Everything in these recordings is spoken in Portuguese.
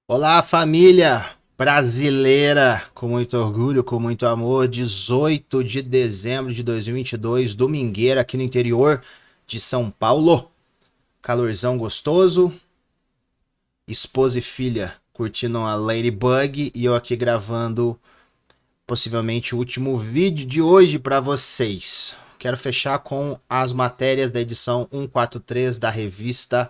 Olá, família brasileira, com muito orgulho, com muito amor, 18 de dezembro de 2022, domingueira aqui no interior de São Paulo. Calorzão gostoso, esposa e filha curtindo a Ladybug e eu aqui gravando possivelmente o último vídeo de hoje para vocês. Quero fechar com as matérias da edição 143 da revista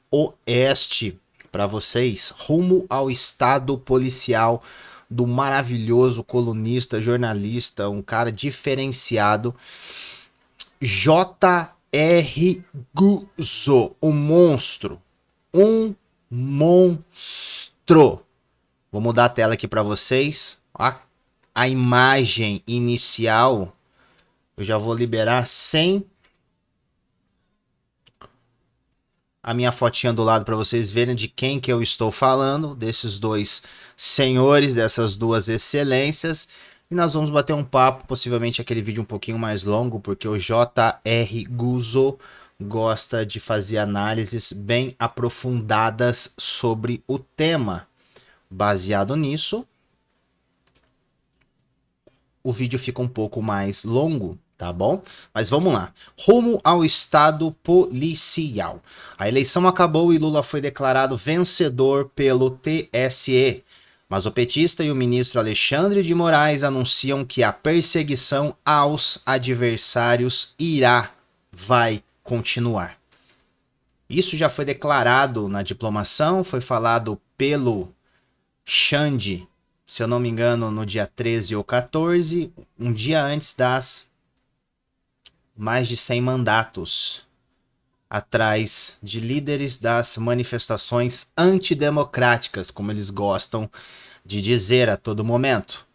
Oeste para vocês, rumo ao estado policial do maravilhoso colunista, jornalista, um cara diferenciado, J.R. Guzzo, um monstro, um monstro. Vou mudar a tela aqui para vocês. A imagem inicial eu já vou liberar sem a minha fotinha do lado para vocês verem de quem que eu estou falando, desses dois senhores, dessas duas excelências. E nós vamos bater um papo, possivelmente aquele vídeo um pouquinho mais longo, porque o J.R. Guzzo gosta de fazer análises bem aprofundadas sobre o tema. Baseado nisso, o vídeo fica um pouco mais longo, tá bom? Mas vamos lá. Rumo ao estado policial. A eleição acabou e Lula foi declarado vencedor pelo TSE. Mas o petista e o ministro Alexandre de Moraes anunciam que a perseguição aos adversários vai continuar. Isso já foi declarado na diplomação, foi falado pelo Xande, se eu não me engano, no dia 13 ou 14, um dia antes das mais de 100 mandatos atrás de líderes das manifestações antidemocráticas, como eles gostam de dizer a todo momento.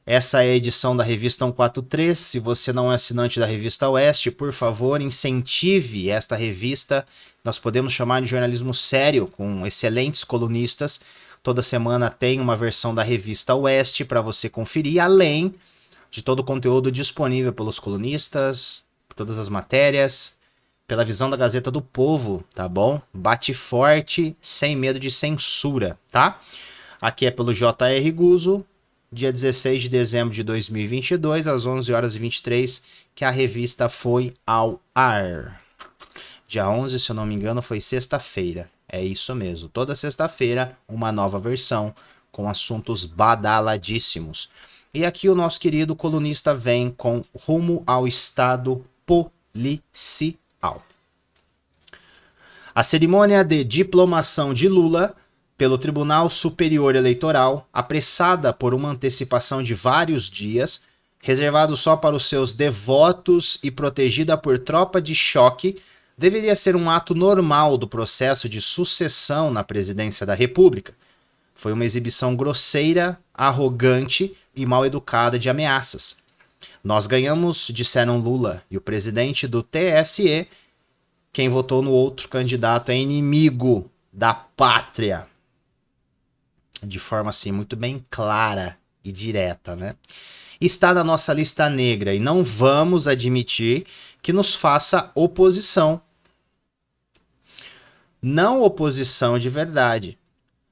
Essa é a edição da revista 143. Se você não é assinante da revista Oeste, por favor, incentive esta revista. Nós podemos chamar de jornalismo sério, com excelentes colunistas. Toda semana tem uma versão da revista Oeste para você conferir, além de todo o conteúdo disponível pelos colunistas, todas as matérias, pela visão da Gazeta do Povo, tá bom? Bate forte, sem medo de censura, tá? Aqui é pelo J.R. Guzzo, dia 16 de dezembro de 2022, às 11 horas e 23, que a revista foi ao ar. Dia 11, se eu não me engano, foi sexta-feira. É isso mesmo. Toda sexta-feira, uma nova versão com assuntos badaladíssimos. E aqui o nosso querido colunista vem com rumo ao estado policial. A cerimônia de diplomação de Lula pelo Tribunal Superior Eleitoral, apressada por uma antecipação de vários dias, reservado só para os seus devotos e protegida por tropa de choque, deveria ser um ato normal do processo de sucessão na presidência da República. Foi uma exibição grosseira, arrogante e mal educada de ameaças. Nós ganhamos, disseram Lula, e o presidente do TSE, quem votou no outro candidato é inimigo da pátria. De forma assim muito bem clara e direta, né? Está na nossa lista negra e não vamos admitir que nos faça oposição. Não oposição de verdade.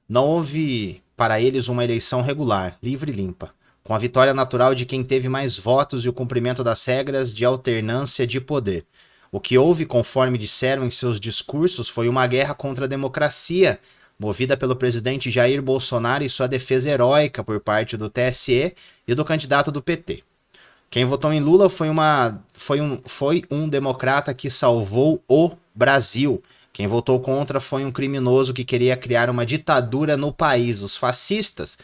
Não houve para eles uma eleição regular, livre e limpa, com a vitória natural de quem teve mais votos e o cumprimento das regras de alternância de poder. O que houve, conforme disseram em seus discursos, foi uma guerra contra a democracia, movida pelo presidente Jair Bolsonaro e sua defesa heróica por parte do TSE e do candidato do PT. Quem votou em Lula foi um democrata que salvou o Brasil. Quem votou contra foi um criminoso que queria criar uma ditadura no país. Os fascistas,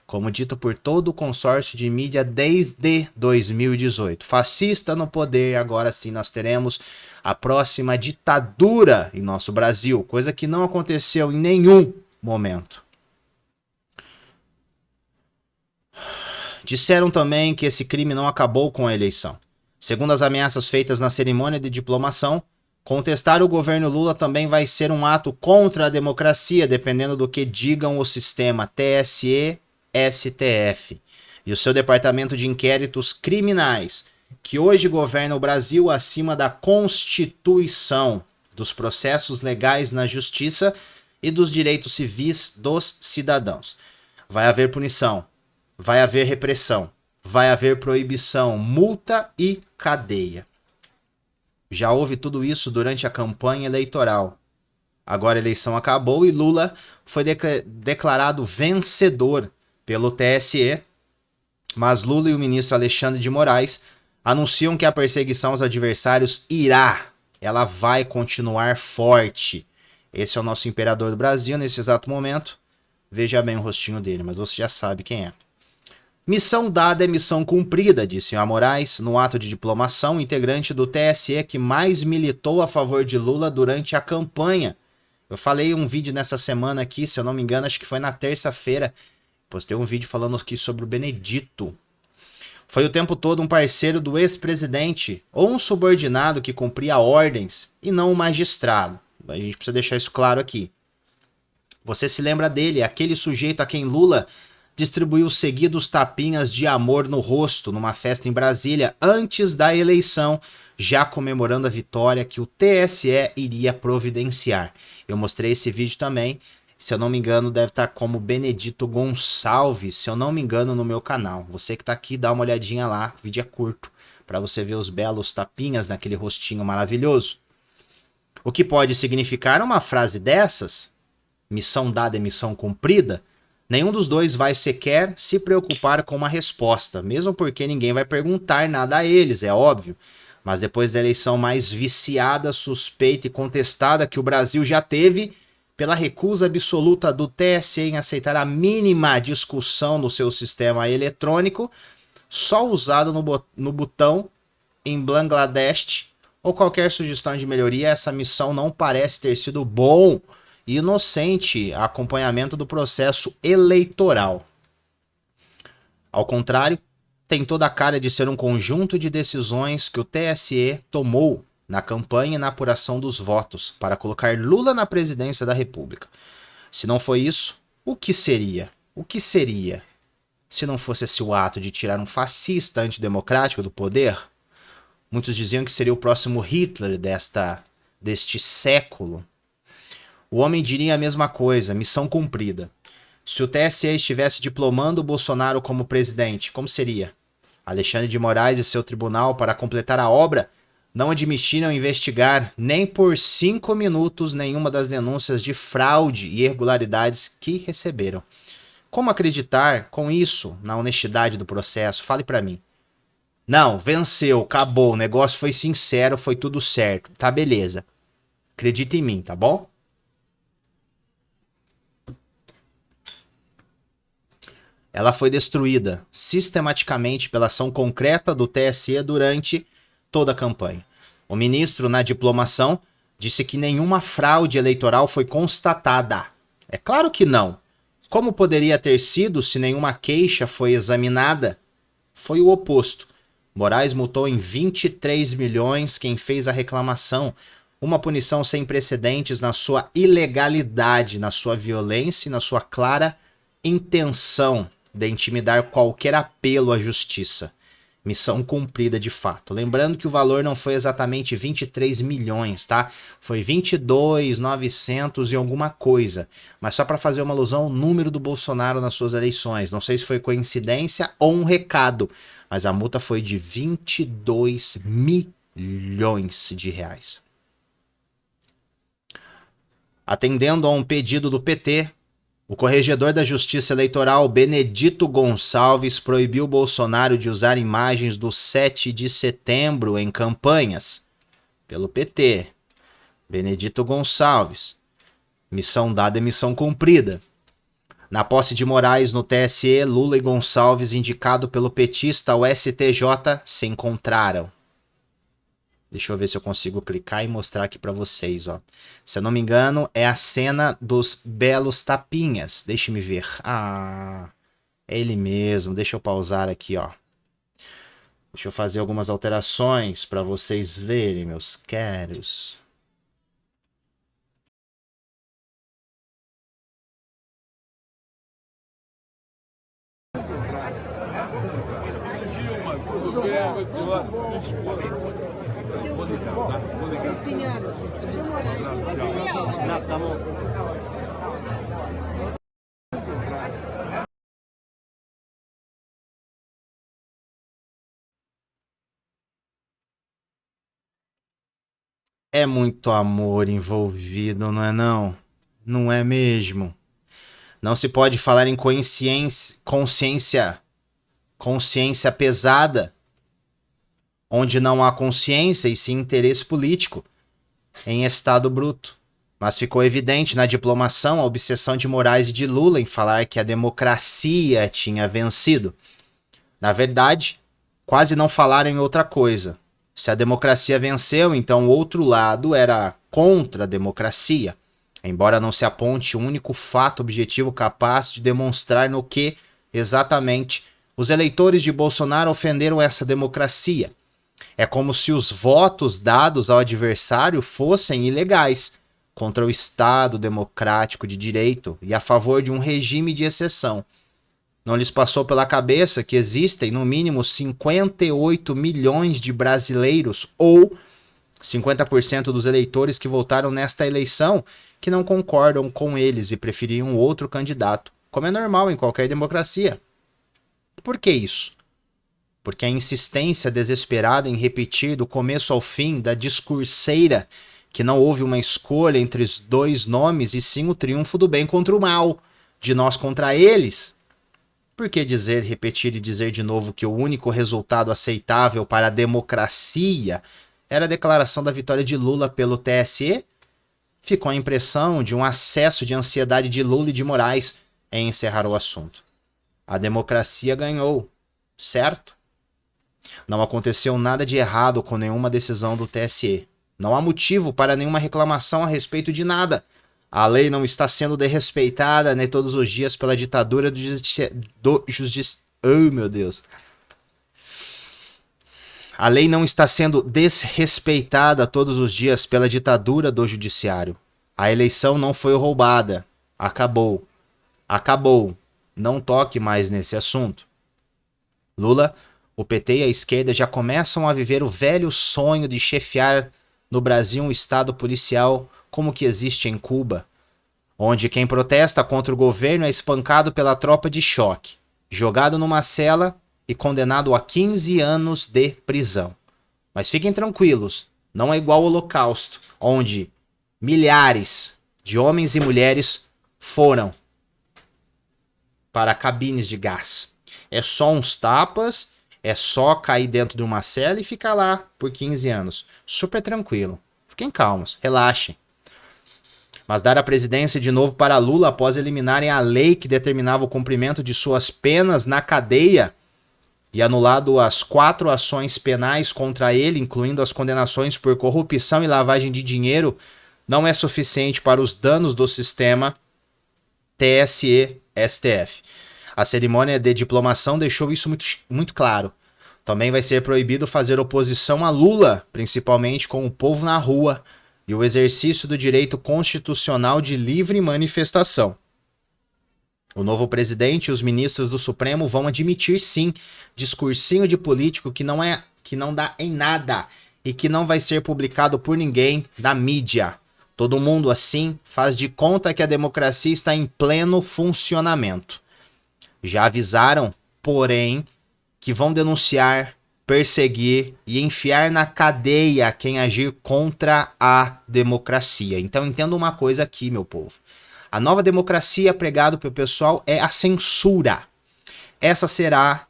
como dito por todo o consórcio de mídia desde 2018. Fascista no poder, agora sim nós teremos a próxima ditadura em nosso Brasil, coisa que não aconteceu em nenhum momento. Disseram também que esse crime não acabou com a eleição. Segundo as ameaças feitas na cerimônia de diplomação, contestar o governo Lula também vai ser um ato contra a democracia, dependendo do que digam o sistema TSE, STF e o seu departamento de inquéritos criminais, que hoje governa o Brasil acima da Constituição, dos processos legais na justiça e dos direitos civis dos cidadãos. Vai haver punição, vai haver repressão, vai haver proibição, multa e cadeia. Já houve tudo isso durante a campanha eleitoral. Agora a eleição acabou e Lula foi declarado vencedor pelo TSE, mas Lula e o ministro Alexandre de Moraes anunciam que a perseguição aos adversários ela vai continuar forte. Esse é o nosso imperador do Brasil nesse exato momento. Veja bem o rostinho dele, mas você já sabe quem é. Missão dada é missão cumprida, disse a Moraes, no ato de diplomação, integrante do TSE que mais militou a favor de Lula durante a campanha. Eu falei um vídeo nessa semana aqui, se eu não me engano, acho que foi na terça-feira. Postei um vídeo falando aqui sobre o Benedito. Foi o tempo todo um parceiro do ex-presidente, ou um subordinado que cumpria ordens, e não um magistrado. A gente precisa deixar isso claro aqui. Você se lembra dele, aquele sujeito a quem Lula distribuiu seguidos tapinhas de amor no rosto numa festa em Brasília antes da eleição, já comemorando a vitória que o TSE iria providenciar. Eu mostrei esse vídeo também, se eu não me engano deve estar como Benedito Gonçalves, se eu não me engano no meu canal. Você que está aqui, dá uma olhadinha lá, o vídeo é curto, para você ver os belos tapinhas naquele rostinho maravilhoso. O que pode significar uma frase dessas, missão dada é missão cumprida, nenhum dos dois vai sequer se preocupar com uma resposta, mesmo porque ninguém vai perguntar nada a eles, é óbvio. Mas depois da eleição mais viciada, suspeita e contestada que o Brasil já teve, pela recusa absoluta do TSE em aceitar a mínima discussão no seu sistema eletrônico, só usado no botão em Bangladesh, ou qualquer sugestão de melhoria, essa missão não parece ter sido bom e inocente acompanhamento do processo eleitoral. Ao contrário, tem toda a cara de ser um conjunto de decisões que o TSE tomou na campanha e na apuração dos votos para colocar Lula na presidência da República. Se não foi isso, o que seria? O que seria se não fosse esse o ato de tirar um fascista antidemocrático do poder? Muitos diziam que seria o próximo Hitler deste século. O homem diria a mesma coisa, missão cumprida. Se o TSE estivesse diplomando o Bolsonaro como presidente, como seria? Alexandre de Moraes e seu tribunal, para completar a obra, não admitiram investigar nem por 5 minutos nenhuma das denúncias de fraude e irregularidades que receberam. Como acreditar com isso na honestidade do processo? Fale para mim. Não, venceu, acabou, o negócio foi sincero, foi tudo certo. Tá, beleza. Acredita em mim, tá bom? Ela foi destruída sistematicamente pela ação concreta do TSE durante toda a campanha. O ministro, na diplomação, disse que nenhuma fraude eleitoral foi constatada. É claro que não. Como poderia ter sido se nenhuma queixa foi examinada? Foi o oposto. Moraes multou em 23 milhões quem fez a reclamação, uma punição sem precedentes na sua ilegalidade, na sua violência e na sua clara intenção de intimidar qualquer apelo à justiça. Missão cumprida de fato. Lembrando que o valor não foi exatamente 23 milhões, tá? Foi 22.900 e alguma coisa. Mas só para fazer uma alusão ao número do Bolsonaro nas suas eleições. Não sei se foi coincidência ou um recado, mas a multa foi de 22 milhões de reais. Atendendo a um pedido do PT, o corregedor da Justiça Eleitoral, Benedito Gonçalves, proibiu Bolsonaro de usar imagens do 7 de setembro em campanhas. Pelo PT. Benedito Gonçalves. Missão dada é missão cumprida. Na posse de Moraes no TSE, Lula e Gonçalves, indicado pelo petista ao STJ, se encontraram. Deixa eu ver se eu consigo clicar e mostrar aqui pra vocês, ó. Se eu não me engano, é a cena dos belos tapinhas. Deixa-me ver. Ah, é ele mesmo. Deixa eu pausar aqui, ó. Deixa eu fazer algumas alterações pra vocês verem, meus caros. É muito amor envolvido, não é não? Não é mesmo? Não se pode falar em consciência pesada, onde não há consciência e sim interesse político, em estado bruto. Mas ficou evidente na diplomação a obsessão de Moraes e de Lula em falar que a democracia tinha vencido. Na verdade, quase não falaram em outra coisa. Se a democracia venceu, então o outro lado era contra a democracia, embora não se aponte um único fato objetivo capaz de demonstrar no que, exatamente, os eleitores de Bolsonaro ofenderam essa democracia. É como se os votos dados ao adversário fossem ilegais, contra o Estado democrático de direito e a favor de um regime de exceção. Não lhes passou pela cabeça que existem no mínimo 58 milhões de brasileiros, ou 50% dos eleitores que votaram nesta eleição, que não concordam com eles e preferiam outro candidato, como é normal em qualquer democracia. Por que isso? Porque a insistência desesperada em repetir do começo ao fim da discurseira que não houve uma escolha entre os dois nomes e sim o triunfo do bem contra o mal, de nós contra eles. Por que dizer, repetir e dizer de novo que o único resultado aceitável para a democracia era a declaração da vitória de Lula pelo TSE? Ficou a impressão de um acesso de ansiedade de Lula e de Moraes em encerrar o assunto. A democracia ganhou, certo? Não aconteceu nada de errado com nenhuma decisão do TSE. Não há motivo para nenhuma reclamação a respeito de nada. A lei não está sendo desrespeitada nem todos os dias pela ditadura do justiça. Oh, meu Deus. A lei não está sendo desrespeitada todos os dias pela ditadura do judiciário. A eleição não foi roubada. Acabou. Acabou. Não toque mais nesse assunto. Lula, o PT e a esquerda já começam a viver o velho sonho de chefiar no Brasil um estado policial como o que existe em Cuba, onde quem protesta contra o governo é espancado pela tropa de choque, jogado numa cela e condenado a 15 anos de prisão. Mas fiquem tranquilos, não é igual ao Holocausto, onde milhares de homens e mulheres foram para cabines de gás. É só uns tapas, é só cair dentro de uma cela e ficar lá por 15 anos. Super tranquilo. Fiquem calmos, relaxem. Mas dar a presidência de novo para Lula após eliminarem a lei que determinava o cumprimento de suas penas na cadeia e anulado as 4 ações penais contra ele, incluindo as condenações por corrupção e lavagem de dinheiro, não é suficiente para os danos do sistema TSE-STF. A cerimônia de diplomação deixou isso muito claro. Também vai ser proibido fazer oposição a Lula, principalmente com o povo na rua, e o exercício do direito constitucional de livre manifestação. O novo presidente e os ministros do Supremo vão admitir, sim, discursinho de político que não dá em nada e que não vai ser publicado por ninguém da mídia. Todo mundo, assim, faz de conta que a democracia está em pleno funcionamento. Já avisaram, porém, que vão denunciar, perseguir e enfiar na cadeia quem agir contra a democracia. Então entenda uma coisa aqui, meu povo. A nova democracia pregada pelo pessoal é a censura. Essa será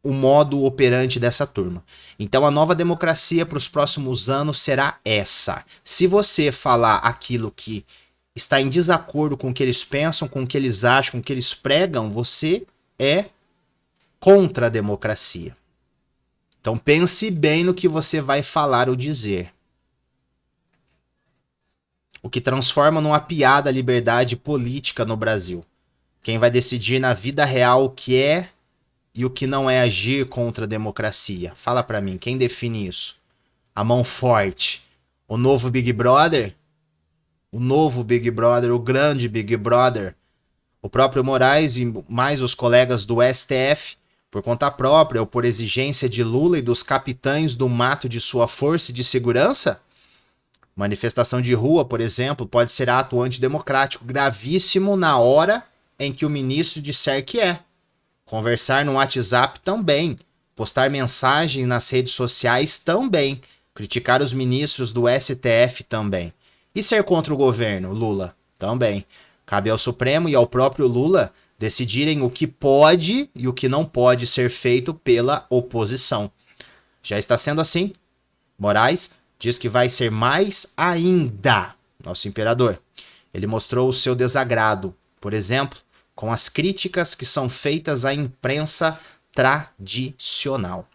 o modo operante dessa turma. Então a nova democracia para os próximos anos será essa. Se você falar aquilo que está em desacordo com o que eles pensam, com o que eles acham, com o que eles pregam, você é contra a democracia. Então pense bem no que você vai falar ou dizer. O que transforma numa piada a liberdade política no Brasil. Quem vai decidir na vida real o que é e o que não é agir contra a democracia? Fala pra mim, quem define isso? A mão forte. O novo Big Brother? O novo Big Brother, o grande Big Brother. O próprio Moraes e mais os colegas do STF por conta própria ou por exigência de Lula e dos capitães do mato de sua força e de segurança? Manifestação de rua, por exemplo, pode ser ato antidemocrático gravíssimo na hora em que o ministro disser que é. Conversar no WhatsApp também. Postar mensagem nas redes sociais também. Criticar os ministros do STF também. E ser contra o governo, Lula? Também. Cabe ao Supremo e ao próprio Lula decidirem o que pode e o que não pode ser feito pela oposição. Já está sendo assim. Moraes diz que vai ser mais ainda, nosso imperador. Ele mostrou o seu desagrado, por exemplo, com as críticas que são feitas à imprensa tradicional.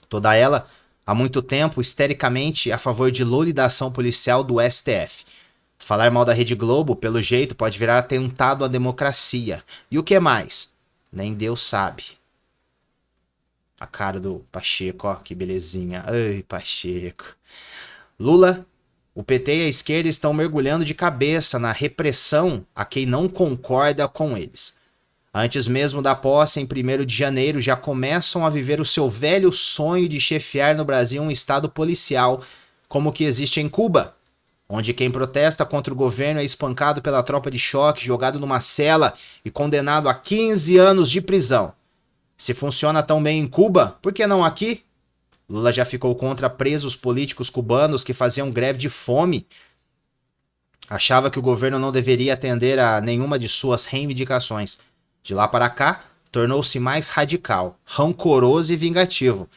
Toda ela, há muito tempo, histericamente a favor de Lula e da ação policial do STF. Falar mal da Rede Globo, pelo jeito, pode virar atentado à democracia. E o que mais? Nem Deus sabe. A cara do Pacheco, ó, que belezinha. Ai, Pacheco. Lula, o PT e a esquerda estão mergulhando de cabeça na repressão a quem não concorda com eles. Antes mesmo da posse, em 1º de janeiro, já começam a viver o seu velho sonho de chefiar no Brasil um estado policial, como o que existe em Cuba, onde quem protesta contra o governo é espancado pela tropa de choque, jogado numa cela e condenado a 15 anos de prisão. Se funciona tão bem em Cuba, por que não aqui? Lula já ficou contra presos políticos cubanos que faziam greve de fome. Achava que o governo não deveria atender a nenhuma de suas reivindicações. De lá para cá, tornou-se mais radical, rancoroso e vingativo,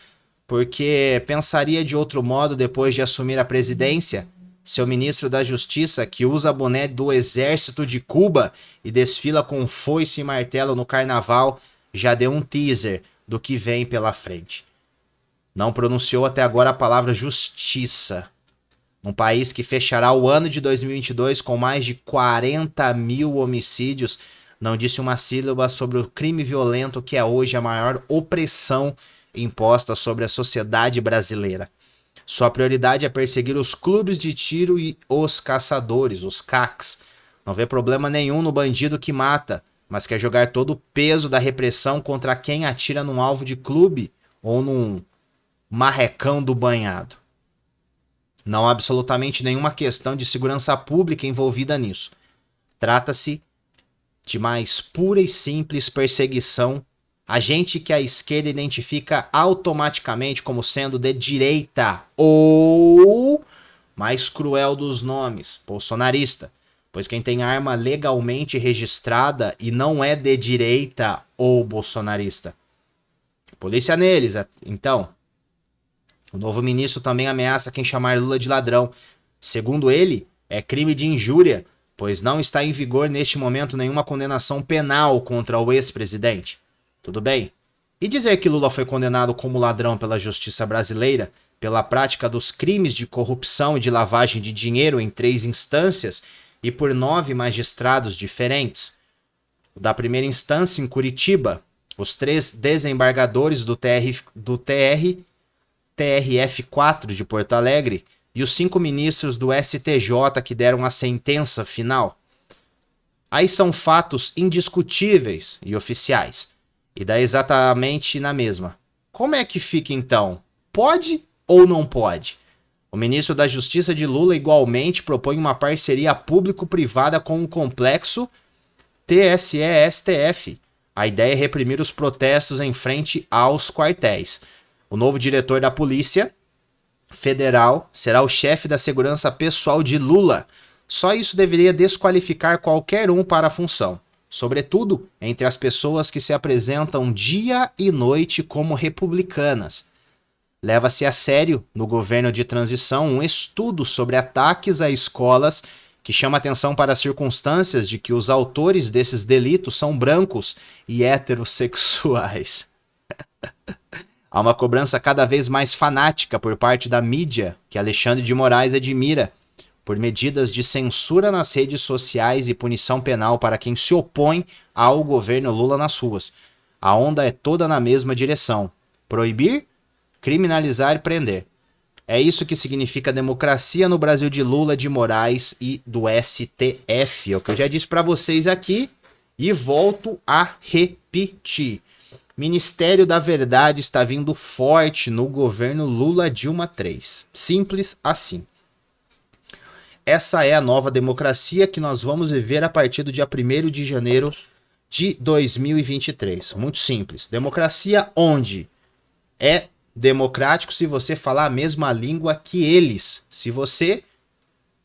porque pensaria de outro modo depois de assumir a presidência. Seu ministro da Justiça, que usa boné do exército de Cuba e desfila com foice e martelo no carnaval, já deu um teaser do que vem pela frente. Não pronunciou até agora a palavra justiça. Um país que fechará o ano de 2022 com mais de 40 mil homicídios, não disse uma sílaba sobre o crime violento que é hoje a maior opressão imposta sobre a sociedade brasileira. Sua prioridade é perseguir os clubes de tiro e os caçadores, os CACs. Não vê problema nenhum no bandido que mata, mas quer jogar todo o peso da repressão contra quem atira num alvo de clube ou num marrecão do banhado. Não há absolutamente nenhuma questão de segurança pública envolvida nisso. Trata-se de mais pura e simples perseguição a gente que a esquerda identifica automaticamente como sendo de direita ou, mais cruel dos nomes, bolsonarista. Pois quem tem arma legalmente registrada e não é de direita ou bolsonarista. Polícia neles, então. O novo ministro também ameaça quem chamar Lula de ladrão. Segundo ele, é crime de injúria, pois não está em vigor neste momento nenhuma condenação penal contra o ex-presidente. Tudo bem. E dizer que Lula foi condenado como ladrão pela justiça brasileira, pela prática dos crimes de corrupção e de lavagem de dinheiro em 3 instâncias e por 9 magistrados diferentes. O da primeira instância em Curitiba, os 3 desembargadores do TRF4 de Porto Alegre e os 5 ministros do STJ que deram a sentença final. Aí são fatos indiscutíveis e oficiais. E dá exatamente na mesma. Como é que fica então? Pode ou não pode? O ministro da Justiça de Lula igualmente propõe uma parceria público-privada com o complexo TSE-STF. A ideia é reprimir os protestos em frente aos quartéis. O novo diretor da Polícia Federal será o chefe da segurança pessoal de Lula. Só isso deveria desqualificar qualquer um para a função. Sobretudo entre as pessoas que se apresentam dia e noite como republicanas. Leva-se a sério, no governo de transição, um estudo sobre ataques a escolas que chama atenção para as circunstâncias de que os autores desses delitos são brancos e heterossexuais. Há uma cobrança cada vez mais fanática por parte da mídia, que Alexandre de Moraes admira, por medidas de censura nas redes sociais e punição penal para quem se opõe ao governo Lula nas ruas. A onda é toda na mesma direção. Proibir, criminalizar e prender. É isso que significa democracia no Brasil de Lula, de Moraes e do STF. É o que eu já disse para vocês aqui e volto a repetir. Ministério da Verdade está vindo forte no governo Lula Dilma III. Simples assim. Essa é a nova democracia que nós vamos viver a partir do dia 1º de janeiro de 2023. Muito simples. Democracia onde é democrático se você falar a mesma língua que eles. Se você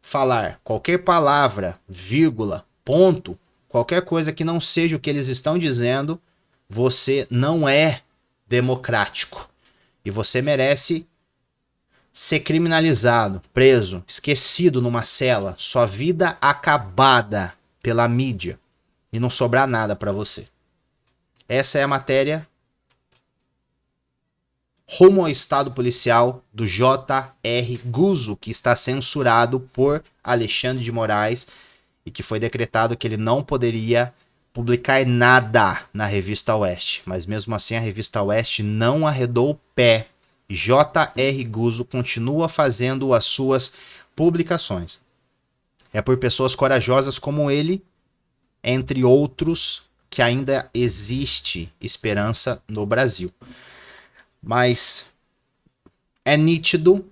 falar qualquer palavra, vírgula, ponto, qualquer coisa que não seja o que eles estão dizendo, você não é democrático. E você merece ser criminalizado, preso, esquecido numa cela, sua vida acabada pela mídia e não sobrar nada para você. Essa é a matéria Rumo ao Estado Policial do J.R. Guzzo, que está censurado por Alexandre de Moraes e que foi decretado que ele não poderia publicar nada na Revista Oeste. Mas mesmo assim a Revista Oeste não arredou o pé. J.R. Guzzo continua fazendo as suas publicações. É por pessoas corajosas como ele, entre outros, que ainda existe esperança no Brasil. Mas é nítido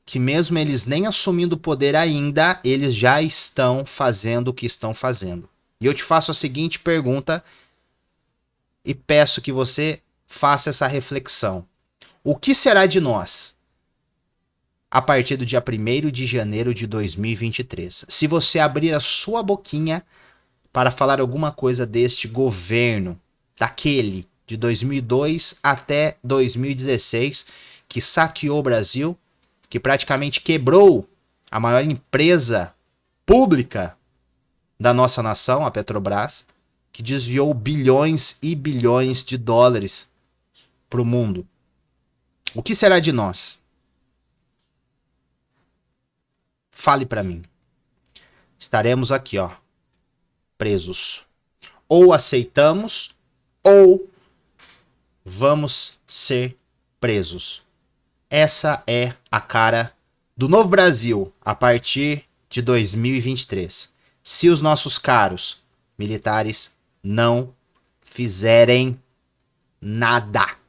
que mesmo eles nem assumindo o poder ainda, eles já estão fazendo o que estão fazendo. E eu te faço a seguinte pergunta e peço que você faça essa reflexão. O que será de nós a partir do dia 1º de janeiro de 2023? Se você abrir a sua boquinha para falar alguma coisa deste governo, daquele de 2002 até 2016, que saqueou o Brasil, que praticamente quebrou a maior empresa pública da nossa nação, a Petrobras, que desviou bilhões e bilhões de dólares para o mundo. O que será de nós? Fale para mim. Estaremos aqui, ó, presos. Ou aceitamos, ou vamos ser presos. Essa é a cara do novo Brasil a partir de 2023. Se os nossos caros militares não fizerem nada.